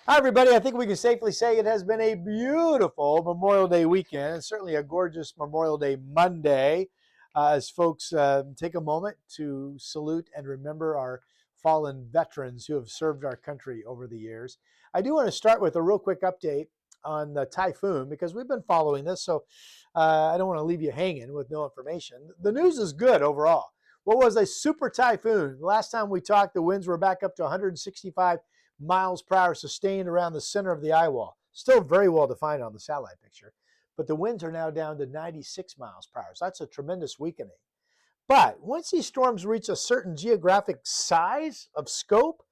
Hi, everybody. I think we can safely say it has been a beautiful Memorial Day weekend, and certainly a gorgeous Memorial Day Monday, as folks take a moment to salute and remember our fallen veterans who have served our country over the years. I do want to start with a real quick update on the typhoon because we've been following this, so I don't want to leave you hanging with no information. The news is good overall. What was a super typhoon? Last time we talked, the winds were back up to 165 miles per hour sustained around the center of the eye wall. Still very well defined on the satellite picture, but the winds are now down to 96 miles per hour. So that's a tremendous weakening. But once these storms reach a certain geographic size of scope,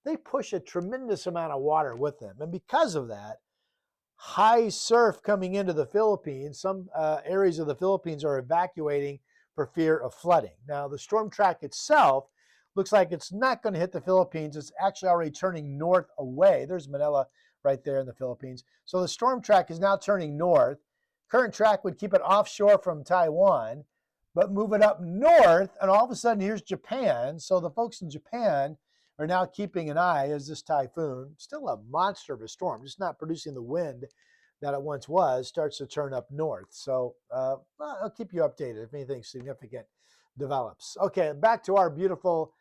they push a tremendous amount of water with them. And because of that, high surf coming into the Philippines, some areas of the Philippines are evacuating for fear of flooding. Now, the storm track itself looks like it's not going to hit the Philippines. It's actually already turning north away. There's Manila right there in the Philippines. So the storm track is now turning north. Current track would keep it offshore from Taiwan, but move it up north, and all of a sudden here's Japan. So the folks in Japan are now keeping an eye as this typhoon, still a monster of a storm, just not producing the wind that it once was, starts to turn up north. So I'll keep you updated if anything significant develops. Okay, back to our beautiful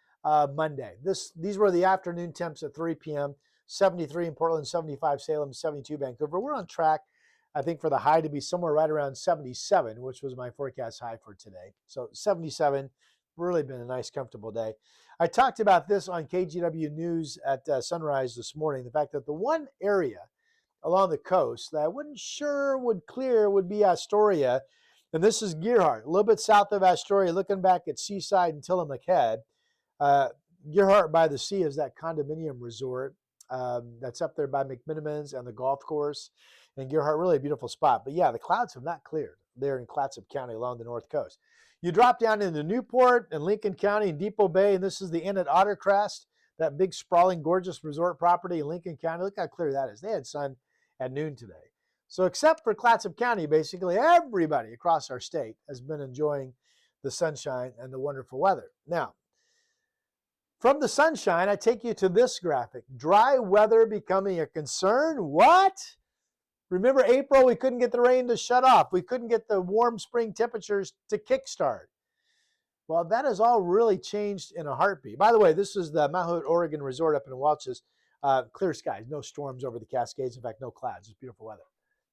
Monday. These were the afternoon temps at 3 p.m. 73 in Portland, 75 Salem, 72 Vancouver. We're on track, I think, for the high to be somewhere right around 77, which was my forecast high for today. So 77, really been a nice, comfortable day. I talked about this on KGW News at sunrise this morning, the fact that the one area along the coast that I wasn't sure would clear would be Astoria. And this is Gearhart, a little bit south of Astoria, looking back at Seaside and Tillamook Head. Gearhart by the Sea is that condominium resort that's up there by McMinimans and the golf course. And Gearhart, really a beautiful spot. But yeah, the clouds have not cleared there in Clatsop County along the north coast. You drop down into Newport and Lincoln County and Depot Bay, and this is the Inn at Ottercrest, that big, sprawling, gorgeous resort property in Lincoln County. Look how clear that is. They had sun at noon today. So except for Clatsop County, basically everybody across our state has been enjoying the sunshine and the wonderful weather. Now, from the sunshine, I take you to this graphic. Dry weather becoming a concern? What? Remember April, we couldn't get the rain to shut off. We couldn't get the warm spring temperatures to kickstart. Well, that has all really changed in a heartbeat. By the way, this is the Mount Hood, Oregon resort up in Welch's. Clear skies, no storms over the Cascades. In fact, no clouds. It's beautiful weather.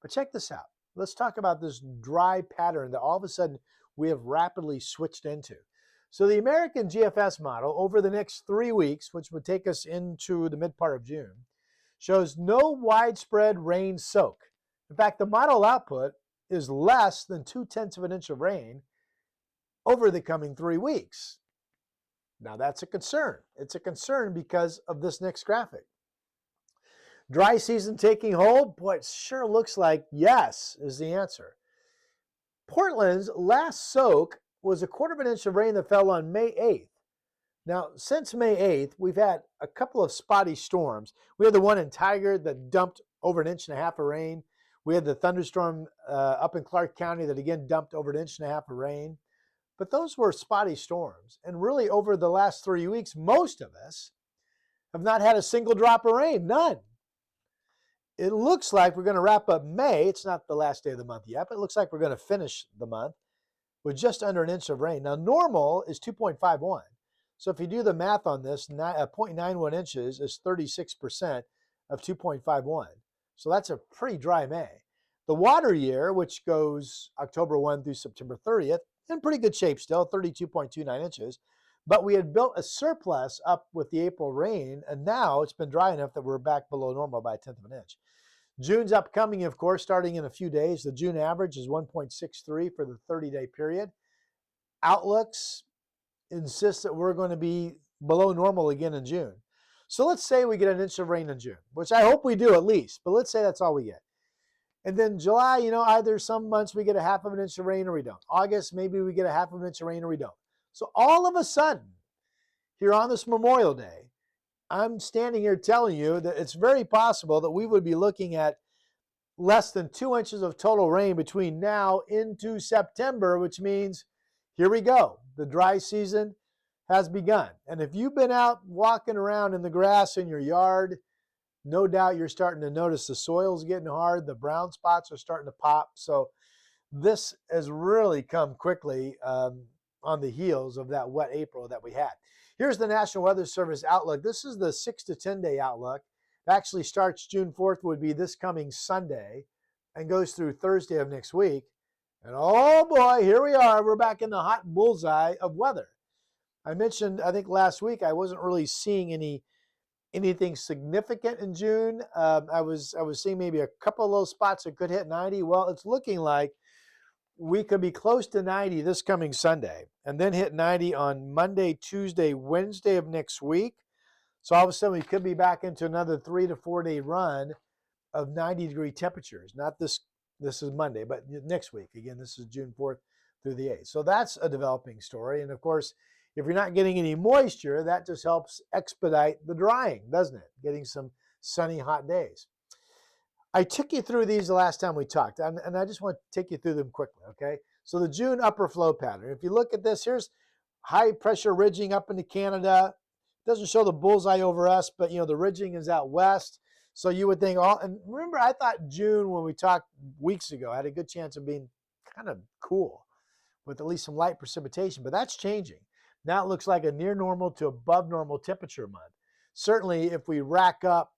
But check this out. Let's talk about this dry pattern that all of a sudden we have rapidly switched into. So the American GFS model over the next 3 weeks, which would take us into the mid part of June, shows no widespread rain soak. In fact, the model output is less than 0.2 of an inch of rain over the coming 3 weeks. Now that's a concern. It's a concern because of this next graphic. Dry season taking hold? Boy, it sure looks like yes is the answer. Portland's last soak was 1/4 of an inch of rain that fell on May 8th. Now, since May 8th, we've had a couple of spotty storms. We had the one in Tiger that dumped over 1.5 inches of rain. We had the thunderstorm up in Clark County that again dumped over 1.5 inches of rain. But those were spotty storms. And really, over the last 3 weeks, most of us have not had a single drop of rain, none. It looks like we're going to wrap up May. It's not the last day of the month yet, but it looks like we're going to finish the month with just under 1 inch of rain. Now, normal is 2.51. So if you do the math on this, 0.91 inches is 36% of 2.51. So that's a pretty dry May. The water year, which goes October 1 through September 30th, in pretty good shape still, 32.29 inches. But we had built a surplus up with the April rain, and now it's been dry enough that we're back below normal by 1/10 of an inch. June's upcoming, of course, starting in a few days. The June average is 1.63 for the 30-day period. Outlooks insist that we're going to be below normal again in June. So let's say we get 1 inch of rain in June, which I hope we do at least, but let's say that's all we get. And then July, either some months we get 1/2 of an inch of rain or we don't. August, maybe we get 1/2 of an inch of rain or we don't. So all of a sudden, here on this Memorial Day, I'm standing here telling you that it's very possible that we would be looking at less than 2 inches of total rain between now into September, which means here we go. The dry season has begun. And if you've been out walking around in the grass in your yard, no doubt you're starting to notice the soil's getting hard, the brown spots are starting to pop. So this has really come quickly on the heels of that wet April that we had. Here's the National Weather Service outlook. This is the 6 to 10 day outlook. It actually starts June 4th, would be this coming Sunday, and goes through Thursday of next week. And oh boy, here we are. We're back in the hot bullseye of weather. I mentioned, I think last week, I wasn't really seeing anything significant in June. I was seeing maybe a couple of little spots that could hit 90. Well, it's looking like we could be close to 90 this coming Sunday and then hit 90 on Monday, Tuesday, Wednesday of next week. So all of a sudden we could be back into another 3 to 4 day run of 90-degree temperatures. Not this is Monday, but next week. Again, this is June 4th through the 8th. So that's a developing story. And of course, if you're not getting any moisture, that just helps expedite the drying, doesn't it? Getting some sunny, hot days. I took you through these the last time we talked, and I just want to take you through them quickly, okay? So the June upper flow pattern. If you look at this, here's high pressure ridging up into Canada. It doesn't show the bullseye over us, but the ridging is out west. So you would think and remember, I thought June, when we talked weeks ago, had a good chance of being kind of cool with at least some light precipitation, but that's changing. Now it looks like a near normal to above normal temperature month. Certainly if we rack up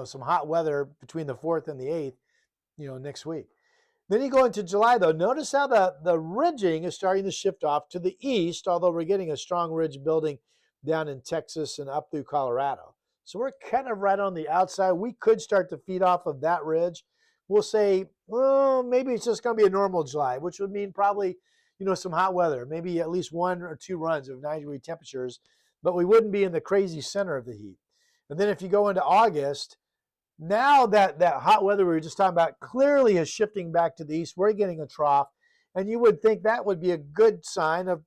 some hot weather between the 4th and the 8th, next week. Then you go into July, though. Notice how the ridging is starting to shift off to the east, although we're getting a strong ridge building down in Texas and up through Colorado. So we're kind of right on the outside. We could start to feed off of that ridge. We'll say, well, maybe it's just going to be a normal July, which would mean probably, some hot weather, maybe at least 1 or 2 runs of 90-degree temperatures, but we wouldn't be in the crazy center of the heat. And then if you go into August, now that hot weather we were just talking about clearly is shifting back to the east. We're getting a trough. And you would think that would be a good sign of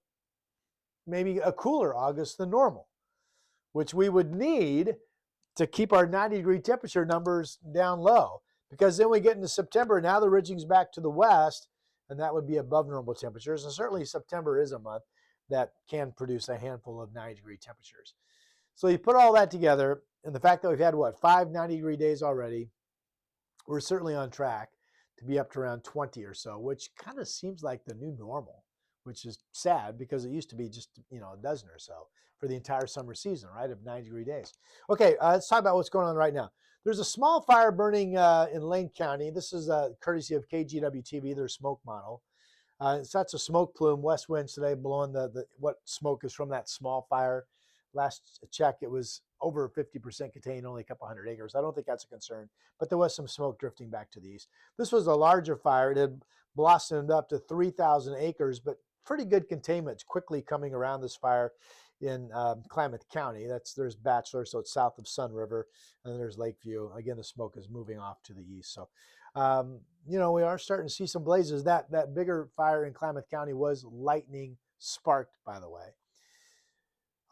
maybe a cooler August than normal, which we would need to keep our 90-degree temperature numbers down low. Because then we get into September, now the ridging's back to the west, and that would be above normal temperatures. And certainly September is a month that can produce a handful of 90-degree temperatures. So you put all that together, and the fact that we've had, 5 90-degree days already, we're certainly on track to be up to around 20 or so, which kind of seems like the new normal, which is sad because it used to be just, a dozen or so for the entire summer season, right, of 90-degree days. Okay, let's talk about what's going on right now. There's a small fire burning in Lane County. This is courtesy of KGW-TV, their smoke model. So that's a smoke plume, west winds today blowing what smoke is from that small fire. Last check, it was over 50% contained, only a couple hundred acres. I don't think that's a concern, but there was some smoke drifting back to the east. This was a larger fire. It had blossomed up to 3,000 acres, but pretty good containment quickly coming around this fire in Klamath County. There's Bachelor, so it's south of Sun River, and there's Lakeview. Again, the smoke is moving off to the east. So, we are starting to see some blazes. That bigger fire in Klamath County was lightning sparked, by the way.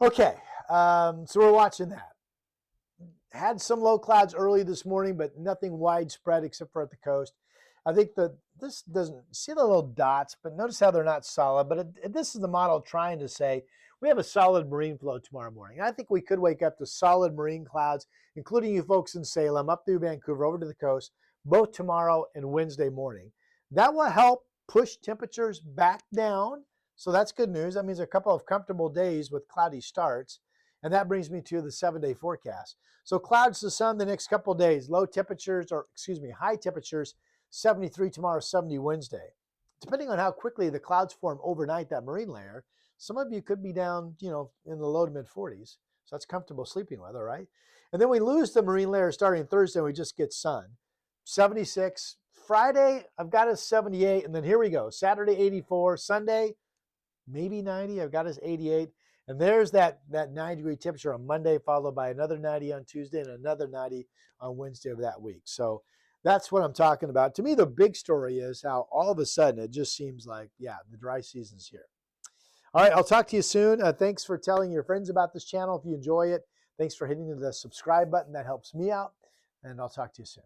Okay, so we're watching that. Had some low clouds early this morning, but nothing widespread except for at the coast. I think this doesn't see the little dots, but notice how they're not solid. But this is the model trying to say we have a solid marine flow tomorrow morning. I think we could wake up to solid marine clouds, including you folks in Salem, up through Vancouver, over to the coast, both tomorrow and Wednesday morning. That will help push temperatures back down. So that's good news. That means a couple of comfortable days with cloudy starts. And that brings me to the 7-day forecast. So clouds to sun the next couple of days. High temperatures, 73 tomorrow, 70 Wednesday. Depending on how quickly the clouds form overnight, that marine layer, some of you could be down, in the low to mid 40s. So that's comfortable sleeping weather, right? And then we lose the marine layer starting Thursday and we just get sun. 76. Friday, I've got us 78. And then here we go. Saturday, 84. Sunday, maybe 90. I've got us 88. And there's that 90-degree temperature on Monday, followed by another 90 on Tuesday and another 90 on Wednesday of that week. So that's what I'm talking about. To me, the big story is how all of a sudden it just seems like, the dry season's here. All right, I'll talk to you soon. Thanks for telling your friends about this channel if you enjoy it. Thanks for hitting the subscribe button. That helps me out. And I'll talk to you soon.